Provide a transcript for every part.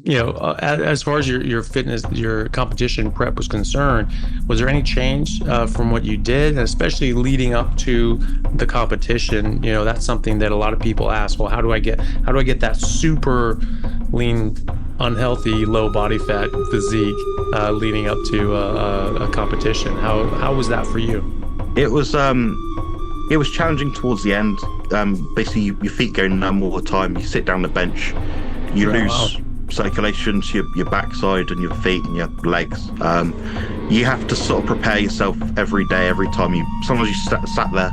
as far as your fitness, your competition prep was concerned, was there any change from what you did, and especially leading up to the competition? That's something that a lot of people ask. Well, how do I get that super lean, unhealthy, low body fat physique leading up to a competition? How was that for you? It was it was challenging towards the end. Basically, your feet go numb all the time. You sit down the bench, you Oh, wow. lose circulation to your backside and your feet and your legs. You have to sort of prepare yourself every day, every time you. Sometimes you sat there,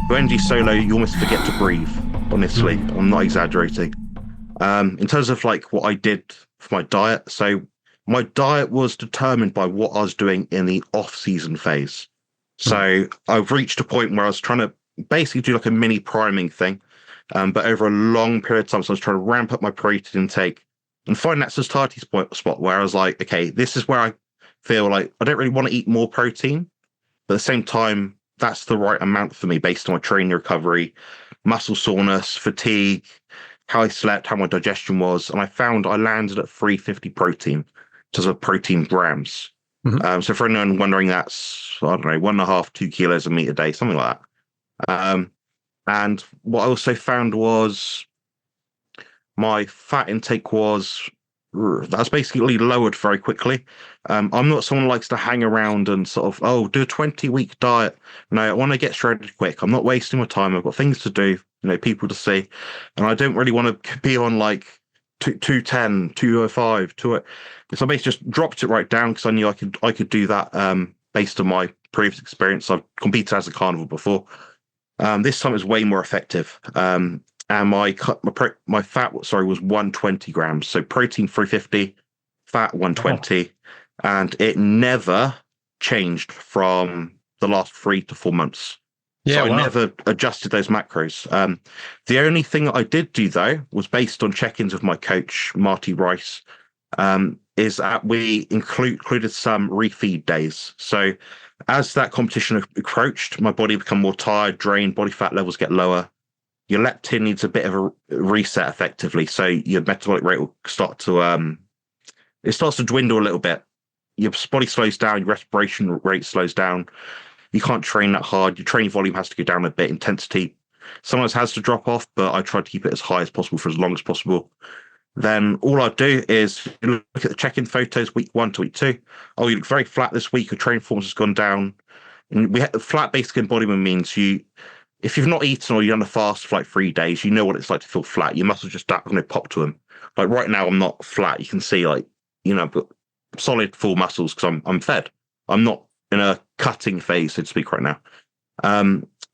your energy's so low, you almost forget to breathe. Honestly, Mhm. I'm not exaggerating. In terms of like what I did for my diet, so my diet was determined by what I was doing in the off-season phase. Mhm. So I've reached a point where I was trying to basically do like a mini priming thing, but over a long period of time. So I was trying to ramp up my protein intake and find that satiety spot where I was like, okay, this is where I feel like I don't really want to eat more protein, but at the same time, that's the right amount for me based on my training recovery, muscle soreness, fatigue, how I slept, how my digestion was. And I found I landed at 350 protein, just of protein grams. Mhm. So for anyone wondering, that's, I don't know, 1.5, 2 kilos of meat a day, something like that. And what I also found was my fat intake was that's basically lowered very quickly. I'm not someone who likes to hang around and sort of, oh, do a 20-week diet. No, I want to get shredded quick. I'm not wasting my time. I've got things to do, people to see. And I don't really want to be on like 210, 205, 2. So I basically just dropped it right down because I knew I could do that based on my previous experience. I've competed as a carnivore before. This time it was way more effective. And my fat, sorry, was 120 grams. So protein 350, fat Oh, 120, and it never changed from the last 3 to 4 months. yeah, So I wow. never adjusted those macros. The only thing that I did do though was based on check-ins with my coach, Marty Rice, is that we included some refeed days. So as that competition approached, my body become more tired, drained, body fat levels get lower. Your leptin needs a bit of a reset effectively. So your metabolic rate will start to it starts to dwindle a little bit. Your body slows down, your respiration rate slows down. You can't train that hard. Your training volume has to go down a bit, intensity sometimes has to drop off, but I try to keep it as high as possible for as long as possible. Then all I do is look at the check-in photos week 1 to week 2. Oh, you look very flat this week. Your training performance has gone down. And we have flat basic embodiment means if you've not eaten or you're on a fast for like 3 days, you know what it's like to feel flat. Your muscles just don't going to pop to them. Like right now, I'm not flat. You can see like I've got solid full muscles because I'm fed. I'm not in a cutting phase, so to speak, right now.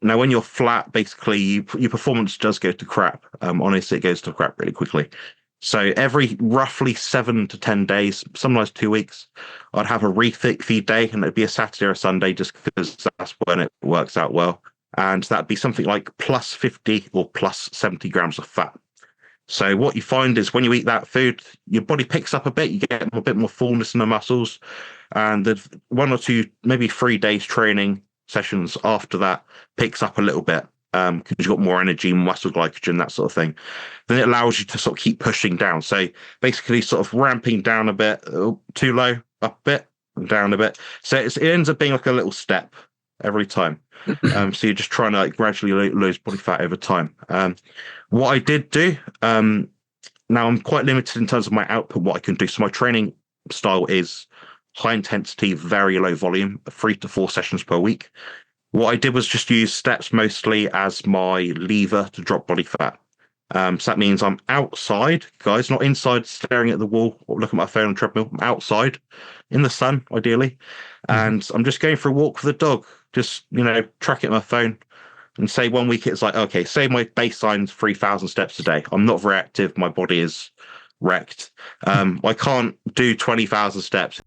Now, when you're flat, basically, your performance does go to crap. Honestly, it goes to crap really quickly. So every roughly 7 to 10 days, sometimes 2 weeks, I'd have a refeed day, and it'd be a Saturday or a Sunday, just because that's when it works out well. And that'd be something like plus 50 or plus 70 grams of fat. So what you find is when you eat that food, your body picks up a bit. You get a bit more fullness in the muscles, and the 1 or 2, maybe 3 days training sessions after that picks up a little bit because you've got more energy, muscle glycogen, that sort of thing. Then it allows you to sort of keep pushing down. So basically, sort of ramping down a bit, too low, up a bit, down a bit. So it ends up being like a little step every time. So you're just trying to like gradually lose body fat over time. What I did do, now I'm quite limited in terms of my output, what I can do. So my training style is high intensity, very low volume, 3 to 4 sessions per week. What I did was just use steps mostly as my lever to drop body fat. So that means I'm outside, guys, not inside staring at the wall or looking at my phone on treadmill. I'm outside in the sun, ideally. Mhm. And I'm just going for a walk with the dog, just, tracking my phone. And say 1 week it's like, okay, say my baseline's 3,000 steps a day. I'm not very active. My body is wrecked. I can't do 20,000 steps.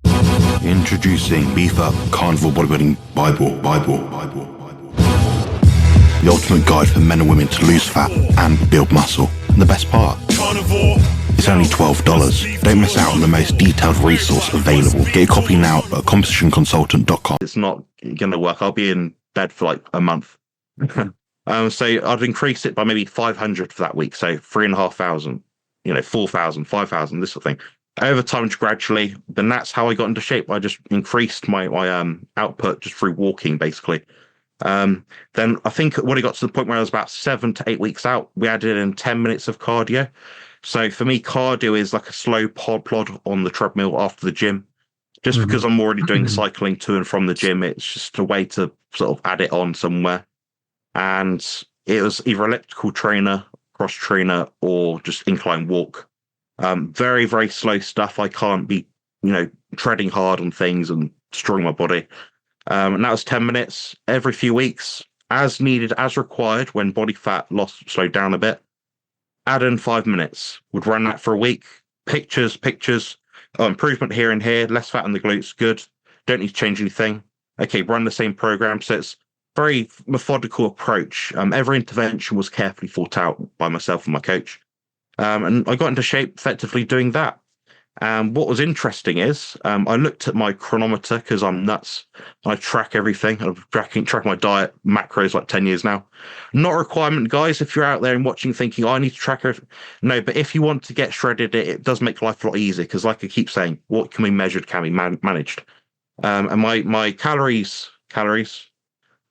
Introducing Beef Up Carnivore Bodybuilding Bible. The ultimate guide for men and women to lose fat and build muscle. And the best part, it's only $12. Don't miss out on the most detailed resource available. Get a copy now at compositionconsultant.com. It's not going to work. I'll be in bed for like a month. So I'd increase it by maybe 500 for that week. So 3,500, 4,000, 5,000, this sort of thing. Over time, gradually, then that's how I got into shape. I just increased my output just through walking, basically. Then I think when it got to the point where I was about 7 to 8 weeks out, we added in 10 minutes of cardio. So for me, cardio is like a slow plod on the treadmill after the gym. Just because I'm already doing cycling to and from the gym, it's just a way to sort of add it on somewhere. And it was either elliptical trainer, cross trainer, or just incline walk. Very, very slow stuff. I can't be, treading hard on things and destroying my body. And that was 10 minutes every few weeks, as needed, as required when body fat loss slowed down a bit. Add in 5 minutes, would run that for a week. Pictures, improvement here and here, less fat on the glutes, good. Don't need to change anything. Okay, run the same program. So it's very methodical approach. Every intervention was carefully thought out by myself and my coach. And I got into shape effectively doing that. What was interesting is I looked at my chronometer because I'm nuts. I track everything. I've track my diet, macros like 10 years now. Not a requirement, guys, if you're out there and watching thinking, oh, I need to track everything. No, but if you want to get shredded, it does make life a lot easier because like I keep saying, what can be measured can be managed. And my calories, a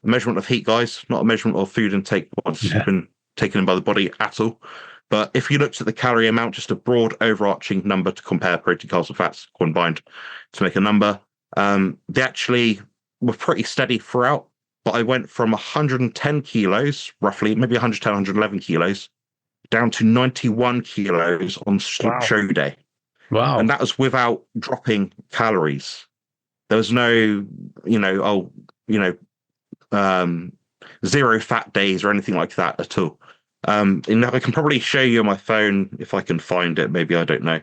measurement of heat, guys, not a measurement of food intake once been taken in by the body at all. But if you looked at the calorie amount, just a broad overarching number to compare protein, carbs, and fats combined to make a number, they actually were pretty steady throughout. But I went from 110 kilos, roughly, maybe 110, 111 kilos, down to 91 kilos on show day. Wow. And that was without dropping calories. There was no, zero fat days or anything like that at all. And I can probably show you on my phone if I can find it. Maybe, I don't know.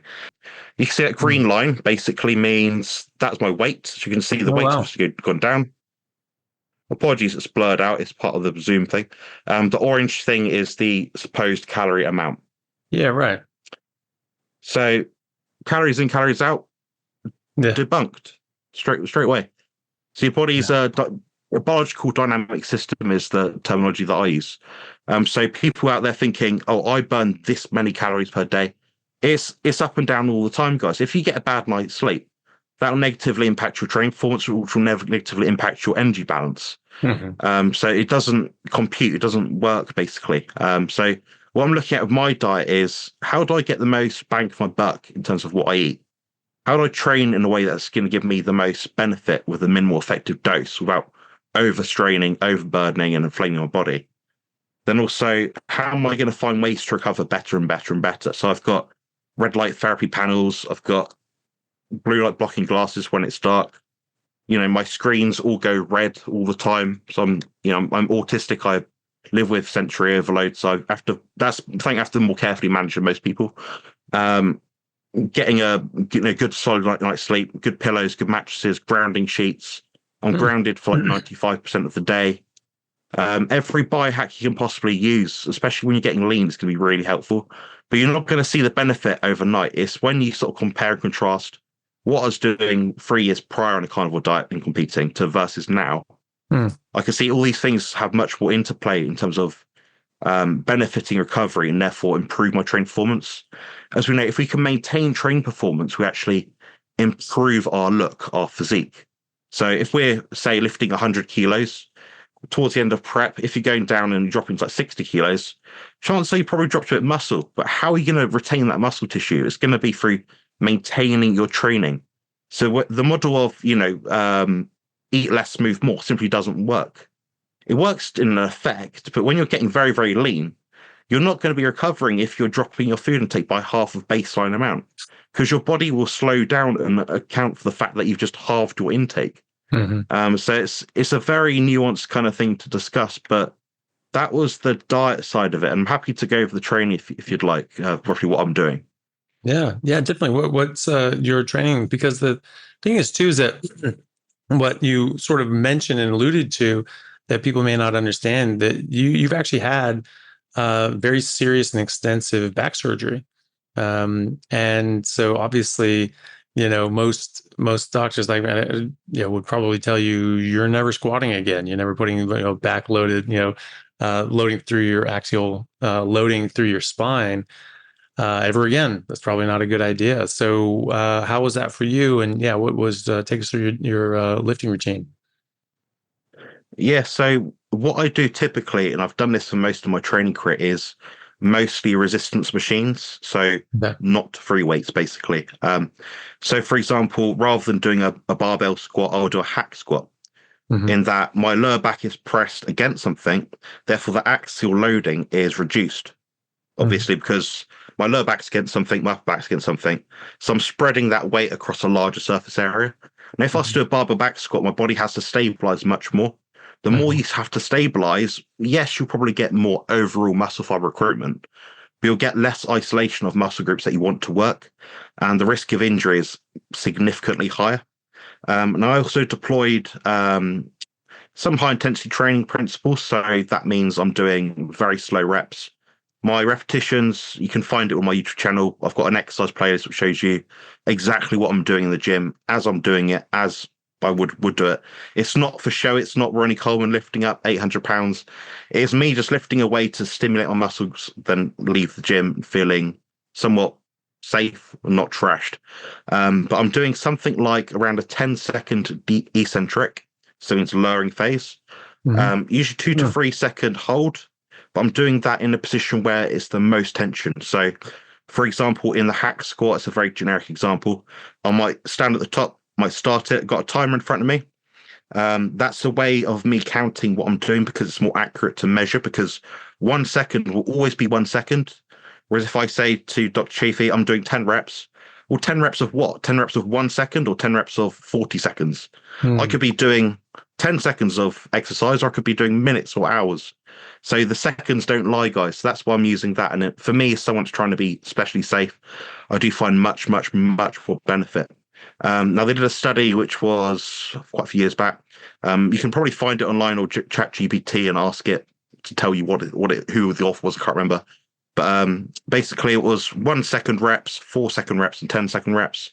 You can see that green line basically means that's my weight. So you can see the weight's obviously gone down. Apologies, it's blurred out. It's part of the Zoom thing. The orange thing is the supposed calorie amount. Yeah, right. So calories in, calories out, debunked straight away. So your body's a biological dynamic system is the terminology that I use. So people out there thinking, oh, I burn this many calories per day. It's up and down all the time, guys. If you get a bad night's sleep, that'll negatively impact your training performance, which will negatively impact your energy balance. So it doesn't compute, it doesn't work, basically. So what I'm looking at with my diet is how do I get the most bang for my buck in terms of what I eat? How do I train in a way that's going to give me the most benefit with a minimal effective dose without overstraining, overburdening, and inflaming my body? Then also, how am I going to find ways to recover better and better and better? So I've got red light therapy panels. I've got blue light blocking glasses when it's dark. My screens all go red all the time. So I'm autistic. I live with sensory overload. So that's the thing I have to more carefully manage than most people. Getting a good solid night's sleep, good pillows, good mattresses, grounding sheets. I'm grounded for like 95% of the day. Every biohack you can possibly use, especially when you're getting lean, it's going to be really helpful. But you're not going to see the benefit overnight. It's when you sort of compare and contrast what I was doing 3 years prior on a carnivore diet and competing to versus now. I can see all these things have much more interplay in terms of benefiting recovery and therefore improve my training performance. As we know, if we can maintain training performance, we actually improve our look, our physique. So if we're, say, lifting 100 kilos, towards the end of prep, if you're going down and dropping to like 60 kilos, chances are you probably dropped a bit of muscle. But how are you going to retain that muscle tissue? It's going to be through maintaining your training. So the model of, eat less, move more simply doesn't work. It works in an effect, but when you're getting very, very lean, you're not going to be recovering if you're dropping your food intake by half of baseline amount, because your body will slow down and account for the fact that you've just halved your intake. So it's a very nuanced kind of thing to discuss, but that was the diet side of it. I'm happy to go over the training if you'd like, roughly what I'm doing. Yeah, definitely. What's your training? Because the thing is too is that what you sort of mentioned and alluded to that people may not understand, that you've actually had very serious and extensive back surgery, and so obviously, most doctors would probably tell you you're never squatting again. You're never putting back loaded, loading through your axial loading through your spine. ever again. That's probably not a good idea. So how was that for you? And yeah, what was take us through your lifting routine? Yeah, so what I do typically, and I've done this for most of my training career, is mostly resistance machines. So Okay. not free weights, basically. So for example, rather than doing a barbell squat, I'll do a hack squat. Hmm. In that my lower back is pressed against something, therefore the axial loading is reduced. Hmm. Obviously, because my lower back's against something, my upper back's against something. So I'm spreading that weight across a larger surface area. And if I was to do a barbell back squat, my body has to stabilize much more. The more Hmm. you have to stabilize, yes, you'll probably get more overall muscle fiber recruitment, but you'll get less isolation of muscle groups that you want to work. And the risk of injury is significantly higher. And I also deployed some high intensity training principles. So that means I'm doing very slow reps. My repetitions, you can find it on my YouTube channel. I've got an exercise playlist which shows you exactly what I'm doing in the gym as I'm doing it, as I would do it. It's not for show. It's not Ronnie Coleman lifting up 800 pounds. It's me just lifting a weight to stimulate my muscles, then leave the gym feeling somewhat safe and not trashed. But I'm doing something like around a 10-second eccentric, so it's lowering phase. Hmm. Usually 2 to 3 second hold, but I'm doing that in a position where it's the most tension. So, for example, in the hack squat, it's a very generic example. I might stand at the top, might start it, got a timer in front of me. That's a way of me counting what I'm doing because it's more accurate to measure because 1 second will always be 1 second. Whereas if I say to Dr. Chaffee, I'm doing 10 reps, well, 10 reps of what? 10 reps of 1 second or 10 reps of 40 seconds? I Hmm. could be doing 10 seconds of exercise or I could be doing minutes or hours. So the seconds don't lie, guys. So that's why I'm using that. And for me, as someone's trying to be especially safe, I do find much, much, much more benefit. Now they did a study which was quite a few years back. You can probably find it online or chat GPT and ask it to tell you who the author was. I can't remember. But basically, it was 1 second reps, 4 second reps, and 10 second reps.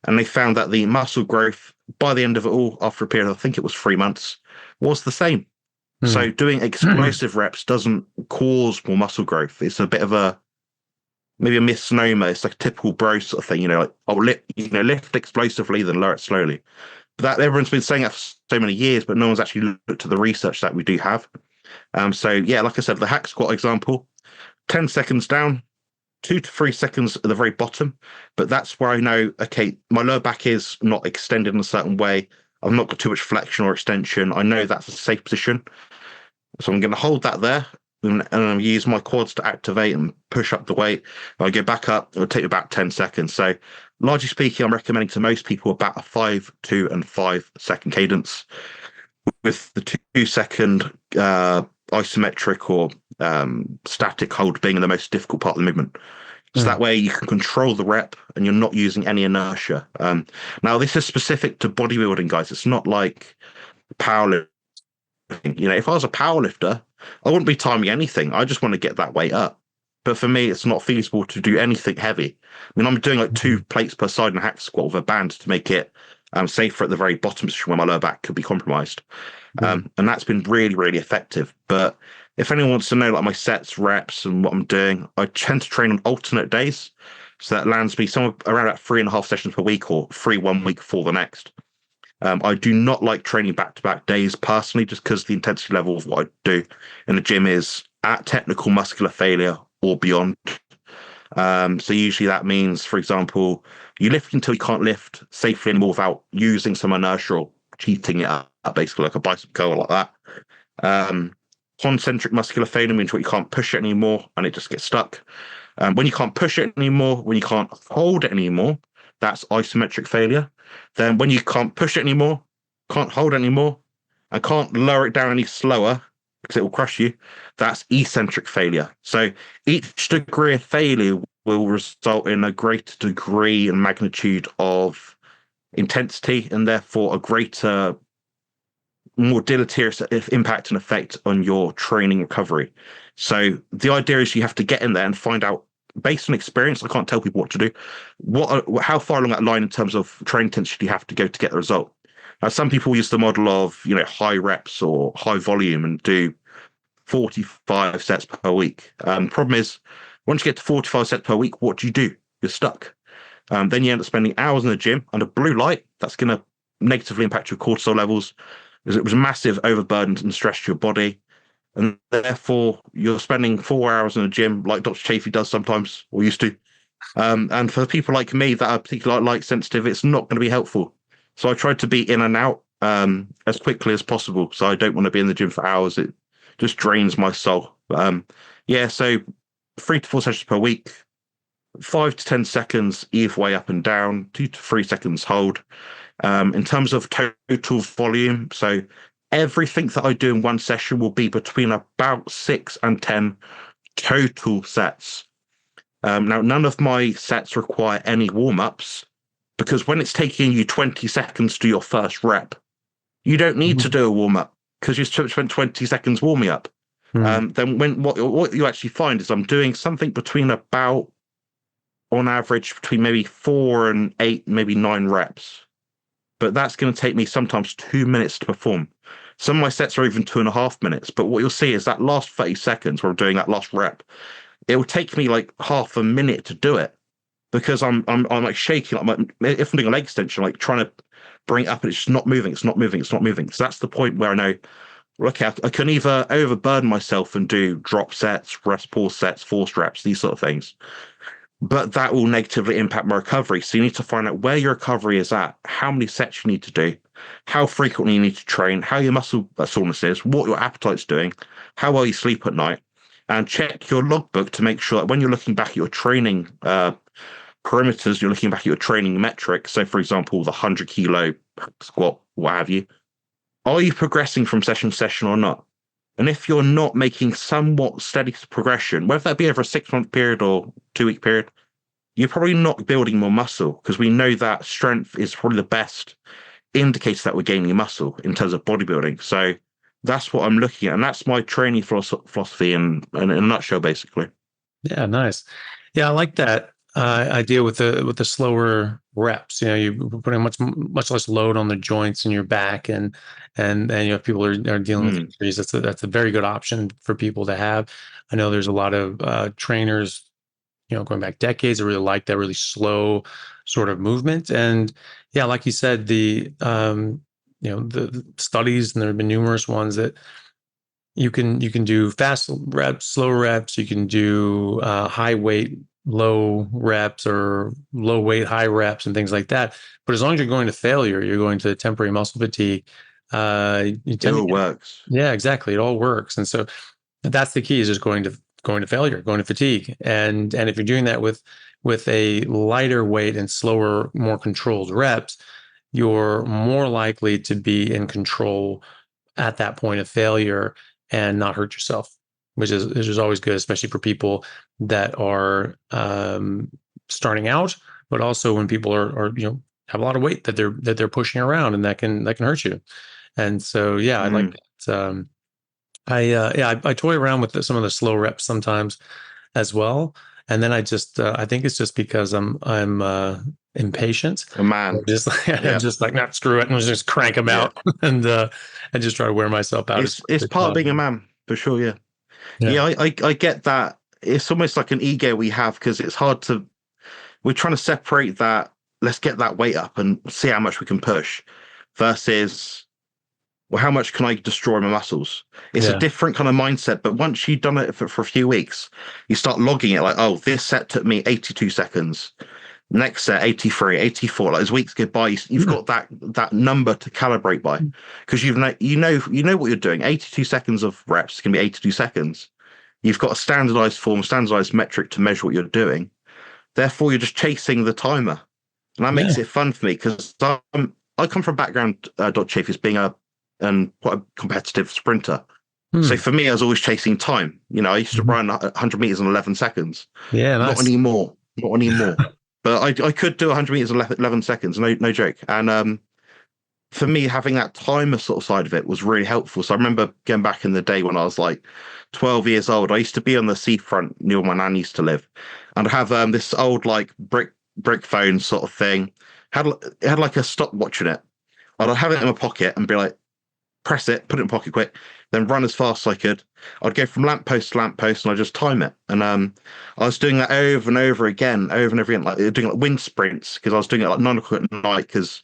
And they found that the muscle growth by the end of it all, after a period, I think it was 3 months, was the same. Hmm. So doing explosive reps doesn't cause more muscle growth. It's a bit of a maybe a misnomer. It's like a typical bro sort of thing, like lift explosively, then lower it slowly. But that everyone's been saying that for so many years, but no one's actually looked at the research that we do have. So yeah, like I said, the hack squat example, 10 seconds down, 2 to 3 seconds at the very bottom. But that's where I know, okay, my lower back is not extended in a certain way. I've not got too much flexion or extension. I know that's a safe position. So I'm going to hold that there and use my quads to activate and push up the weight. I go back up, it'll take about 10 seconds. So largely speaking, I'm recommending to most people about a 5, 2, and 5 second cadence with the 2 second isometric or static hold being the most difficult part of the movement. So Hmm. that way you can control the rep and you're not using any inertia. Now, this is specific to bodybuilding, guys. It's not like powerlifting. If I was a power lifter, I wouldn't be timing anything. I just want to get that weight up. But for me, it's not feasible to do anything heavy. I mean, I'm doing like 2 plates per side in a hack squat with a band to make it safer at the very bottom position where my lower back could be compromised. Hmm. And that's been really, really effective. But if anyone wants to know like my sets, reps, and what I'm doing, I tend to train on alternate days. So that lands me somewhere around about 3.5 sessions per week or 3 1 week for the next. I do not like training back to back days personally, just because the intensity level of what I do in the gym is at technical muscular failure or beyond. So usually that means, for example, you lift until you can't lift safely anymore without using some inertia or cheating it up, basically like a bicep curl like that. Um, Concentric muscular failure means what you can't push it anymore and it just gets stuck. When you can't push it anymore, when you can't hold it anymore, that's isometric failure. Then when you can't push it anymore, can't hold it anymore, and can't lower it down any slower because it will crush you, that's eccentric failure. So each degree of failure will result in a greater degree and magnitude of intensity and therefore a greater, more deleterious impact and effect on your training recovery. So the idea is you have to get in there and find out based on experience. I can't tell people what to do. How far along that line in terms of training intensity you have to go to get the result. Now, some people use the model of high reps or high volume and do 45 sets per week. Problem is Once you get to 45 sets per week, what do? You're stuck. Then you end up spending hours in the gym under blue light. That's going to negatively impact your cortisol levels, because it was a massive overburden and stress to your body. And therefore, you're spending 4 hours in the gym, like Dr. Chaffee does sometimes, or used to. And for people like me that are particularly light sensitive, it's not going to be helpful. So I tried to be in and out as quickly as possible. So I don't want to be in the gym for hours. It just drains my soul. Yeah, so 3 to 4 sessions per week, 5 to 10 seconds either way up and down, 2 to 3 seconds hold. In terms of total volume, so everything that I do in one session will be between about 6 and 10 total sets. Now, none of my sets require any warm-ups, because when it's taking you 20 seconds to do your first rep, you don't need to do a warm-up because you spent 20 seconds warming up. Then what you actually find is I'm doing something between about, on average, between maybe 4 and 8, maybe 9 reps. But that's going to take me sometimes 2 minutes to perform. Some of my sets are even 2.5 minutes. But what you'll see is that last 30 seconds where I'm doing that last rep, it will take me like half a minute to do it, because I'm like shaking. If I'm doing a leg extension, like trying to bring it up, and it's just not moving. It's not moving. It's not moving. So that's the point where I know, okay, I can either overburden myself and do drop sets, rest pause sets, forced reps, these sort of things, but that will negatively impact my recovery. So you need to find out where your recovery is at, how many sets you need to do, how frequently you need to train, how your muscle soreness is, what your appetite's doing, how well you sleep at night, and check your logbook to make sure that when you're looking back at your training parameters, you're looking back at your training metrics. So, for example, the 100 kilo squat, what have you, are you progressing from session to session or not? And if you're not making somewhat steady progression, whether that be over a 6-month period or 2-week period, you're probably not building more muscle, because we know that strength is probably the best indicator that we're gaining muscle in terms of bodybuilding. So that's what I'm looking at. And that's my training philosophy in a nutshell, basically. Yeah, nice. Yeah, I like that idea with the slower reps. You know, you're putting much less load on the joints in your back, and if people are dealing with injuries, that's a very good option for people to have. I know there's a lot of trainers, going back decades, that really like that really slow sort of movement. And yeah, like you said, the studies, and there have been numerous ones that you can do fast reps, slow reps. You can do high weight, low reps, or low weight, high reps, and things like that. But as long as you're going to failure, you're going to temporary muscle fatigue. It all works. Yeah, exactly. It all works. And so that's the key, is just going to failure, going to fatigue. And if you're doing that with a lighter weight and slower, more controlled reps, you're more likely to be in control at that point of failure and not hurt yourself, which is always good, especially for people that are starting out, but also when people are have a lot of weight that they're pushing around, and that can hurt you. And so I like that. I toy around with some of the slow reps sometimes as well, and then I think it's just because I'm impatient. A man. I'm just like, not screw it, and just crank them out, and just try to wear myself out. It's part of being a man, for sure. Yeah. I get that. It's almost like an ego we have, because it's hard to. We're trying to separate that. Let's get that weight up and see how much we can push, versus, well, how much can I destroy my muscles? It's a different kind of mindset. But once you've done it for a few weeks, you start logging it, like, oh, this set took me 82 seconds. Next set, 83, 84. Like, as weeks go by, you've got that number to calibrate by, because you know what you're doing. 82 seconds of reps can be 82 seconds. You've got a standardized form, standardized metric to measure what you're doing. Therefore, you're just chasing the timer, and that makes it fun for me, because I come from a background, Dr. Chaffee, as being quite a competitive sprinter. So for me, I was always chasing time. I used to run 100 meters in 11 seconds. Yeah, nice. Not anymore. But I could do 100 meters in 11 seconds, no joke. And for me, having that timer sort of side of it was really helpful. So I remember going back in the day when I was like 12 years old, I used to be on the seafront near where my nan used to live, and I'd have this old like brick phone sort of thing. It had like a stopwatch in it. I'd have it in my pocket and be like, press it, put it in pocket quick, then run as fast as I could. I'd go from lamppost to lamppost and I'd just time it. And I was doing that over and over again, like doing like wind sprints because I was doing it like 9 o'clock at night because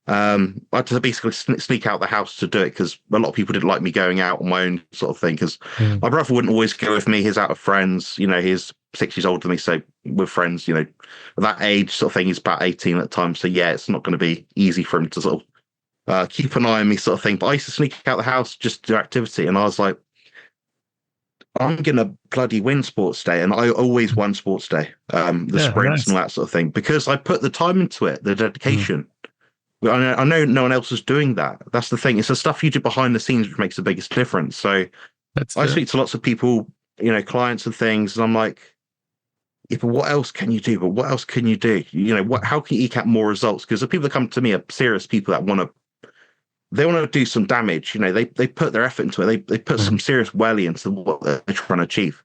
I had to basically sneak out the house to do it because a lot of people didn't like me going out on my own sort of thing because my brother wouldn't always go with me. He's out of friends, he's 6 years older than me. So with friends, at that age sort of thing, he's about 18 at the time. So yeah, it's not going to be easy for him to sort of keep an eye on me sort of thing. But I used to sneak out the house just to do activity. And I was like, I'm going to bloody win sports day. And I always won sports day, the sprints and all that sort of thing, because I put the time into it, the dedication. I know no one else is doing that. That's the thing. It's the stuff you do behind the scenes which makes the biggest difference. So I speak to lots of people, clients and things, and I'm like, yeah, but what else can you do? But what else can you do? How can you eke out more results? Because the people that come to me are serious people that want to do some damage. They put their effort into it. They put some serious welly into what they're trying to achieve.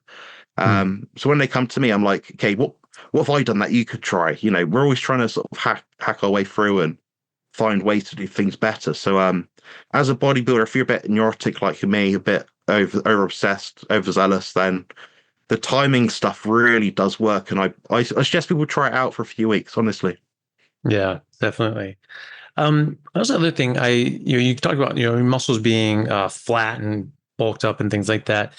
So when they come to me, I'm like, okay, what have I done that you could try? We're always trying to sort of hack our way through and find ways to do things better. So as a bodybuilder, if you're a bit neurotic like me, a bit over obsessed, overzealous, then the timing stuff really does work. And I suggest people try it out for a few weeks, honestly. Yeah, definitely. That's the other thing. You talked about muscles being flat and bulked up and things like that.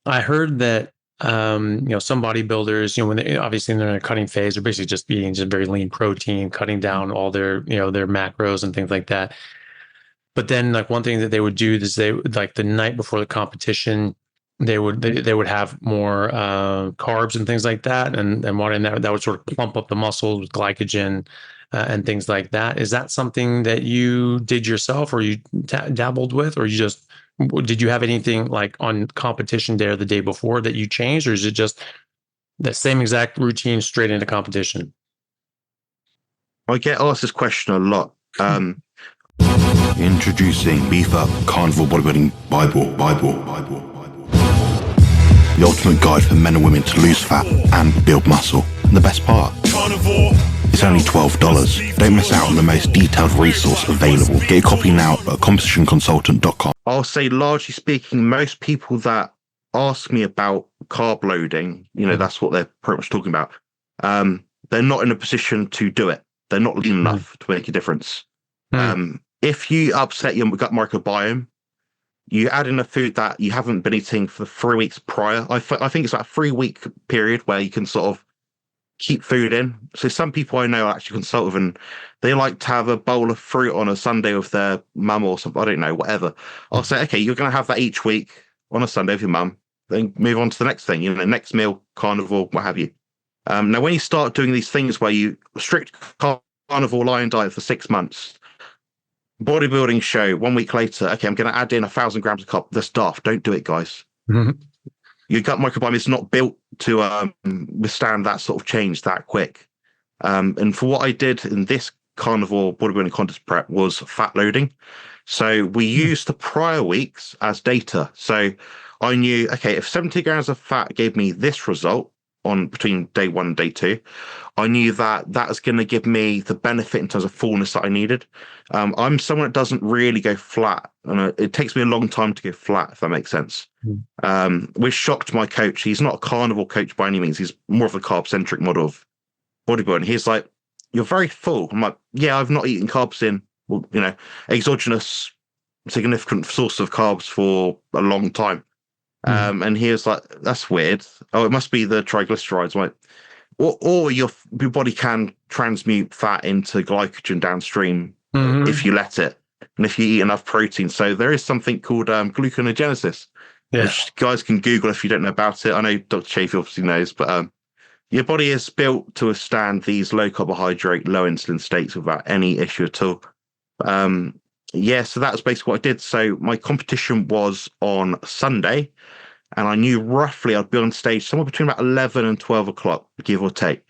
I heard that some bodybuilders, when they obviously in their cutting phase, they're basically just eating just very lean protein, cutting down all their their macros and things like that. But then like one thing that they would do is they would, like the night before the competition, they would have more carbs and things like that, and that would sort of plump up the muscles with glycogen and things like that. Is that something that you did yourself, or you dabbled with, or did you have anything like on competition day or the day before that you changed, or is it just the same exact routine straight into competition? I get asked this question a lot. Introducing Beef Up Carnivore Bodybuilding Bible. The ultimate guide for men and women to lose fat and build muscle. And the best part, Carnivore. It's only $12. Don't miss out on the most detailed resource available. Get a copy now at competitionconsultant.com. I'll say, largely speaking, most people that ask me about carb loading, that's what they're pretty much talking about. They're not in a position to do it. They're not lean enough to make a difference. If you upset your gut microbiome, you add in a food that you haven't been eating for 3 weeks prior. I think it's like a 3-week period where you can sort of keep food in. So some people I know actually consult with, and they like to have a bowl of fruit on a Sunday with their mum or something. I don't know, whatever. I'll say, okay, you're going to have that each week on a Sunday with your mum. Then move on to the next thing, next meal, carnivore, what have you. Now, when you start doing these things where you strict carnivore lion diet for 6 months, bodybuilding show 1 week later, okay, I'm going to add in 1,000 grams of carb. That's daft. Don't do it, guys. Your gut microbiome is not built to withstand that sort of change that quick. And for what I did in this carnivore bodybuilding contest prep was fat loading. So we used the prior weeks as data. So I knew, okay, if 70 grams of fat gave me this result on between day 1 and day 2, I knew that was going to give me the benefit in terms of fullness that I needed. I'm someone that doesn't really go flat, and it takes me a long time to go flat, if that makes sense. Which shocked my coach. He's not a carnivore coach by any means. He's more of a carb-centric model of bodybuilding. He's like, you're very full. I'm like, yeah, I've not eaten carbs in, exogenous significant source of carbs for a long time. And he was like, that's weird. Oh, it must be the triglycerides, right? Or your body can transmute fat into glycogen downstream if you let it, and if you eat enough protein. So there is something called gluconeogenesis, which guys can Google if you don't know about it. I know Dr. Chaffee obviously knows, but your body is built to withstand these low carbohydrate, low insulin states without any issue at all. So that was basically what I did. So my competition was on Sunday, and I knew roughly I'd be on stage somewhere between about 11 and 12 o'clock, give or take.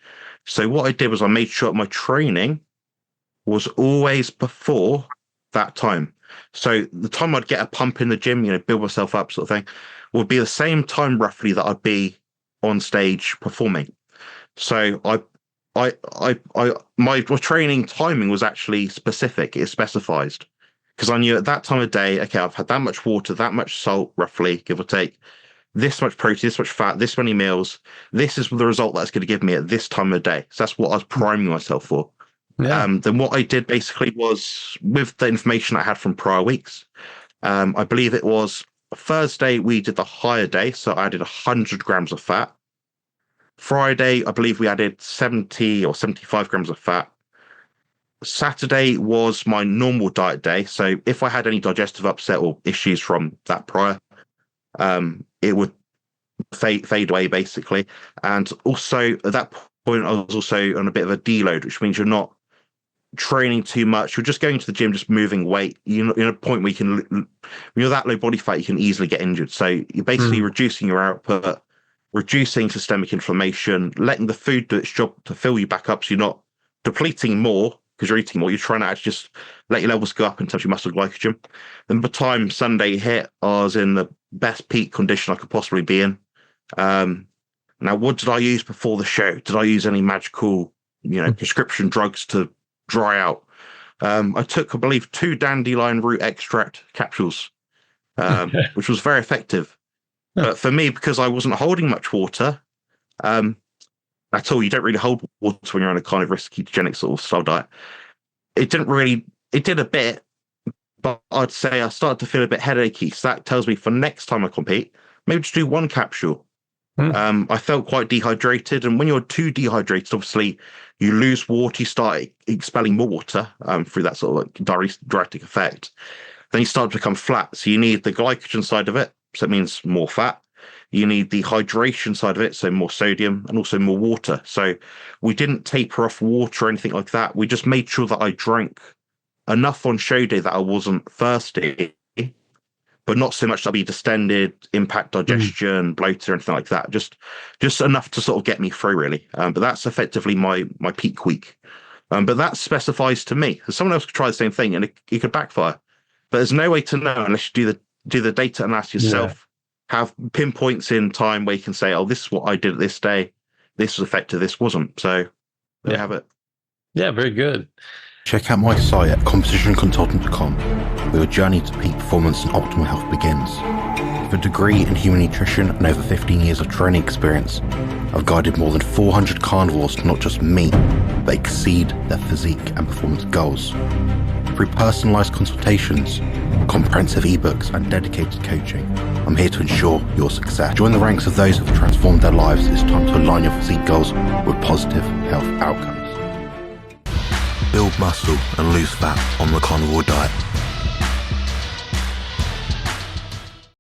So what I did was I made sure my training was always before that time. So the time I'd get a pump in the gym, build myself up sort of thing, would be the same time roughly that I'd be on stage performing. So my training timing was actually specific. It specifies. because I knew at that time of day, okay, I've had that much water, that much salt, roughly, give or take, this much protein, this much fat, this many meals. This is the result that's going to give me at this time of day. So that's what I was priming myself for. Yeah. Then what I did basically was, with the information I had from prior weeks, I believe it was Thursday we did the higher day, so I added 100 grams of fat. Friday, I believe we added 70 or 75 grams of fat. Saturday was my normal diet day, so if I had any digestive upset or issues from that prior, it would fade away basically. And also at that point, I was also on a bit of a deload, which means you're not training too much. You're just going to the gym, just moving weight. You're in a point where when you're that low body fat, you can easily get injured. So you're basically reducing your output, reducing systemic inflammation, letting the food do its job to fill you back up. So you're not depleting more because you're eating more. You're trying to actually just let your levels go up in terms of your muscle glycogen. Then by the time Sunday hit, I was in the best peak condition I could possibly be in. Now, what did I use before the show? Did I use any magical, prescription drugs to dry out? I took, I believe, 2 dandelion root extract capsules, which was very effective. But for me, because I wasn't holding much water at all, you don't really hold water when you're on a kind of risky ketogenic sort of style diet. It did a bit, but I'd say I started to feel a bit headachy. So that tells me for next time I compete, maybe just do 1 capsule. I felt quite dehydrated, and when you're too dehydrated, obviously you lose water, you start expelling more water through that sort of diuretic effect. Then you start to become flat. So you need the glycogen side of it, so it means more fat. You need the hydration side of it, so more sodium and also more water. So we didn't taper off water or anything like that. We just made sure that I drank enough on show day that I wasn't thirsty, but not so much that I'd be distended, impact digestion, bloated, or anything like that. Just enough to sort of get me through, really. But that's effectively my peak week. But that specifies to me. Someone else could try the same thing, and it could backfire. But there's no way to know unless you do the data analysis yourself. Have pinpoints in time where you can say, "Oh, this is what I did at this day. This was effective. This wasn't." So there you have it. Yeah, very good. Check out my site at compositionconsultant.com, where your journey to peak performance and optimal health begins. With a degree in human nutrition and over 15 years of training experience, I've guided more than 400 carnivores to not just meet, but exceed their physique and performance goals. Through personalised consultations, comprehensive ebooks and dedicated coaching, I'm here to ensure your success. Join the ranks of those who have transformed their lives. It's time to align your physique goals with positive health outcomes. Build muscle and lose fat on the carnivore diet.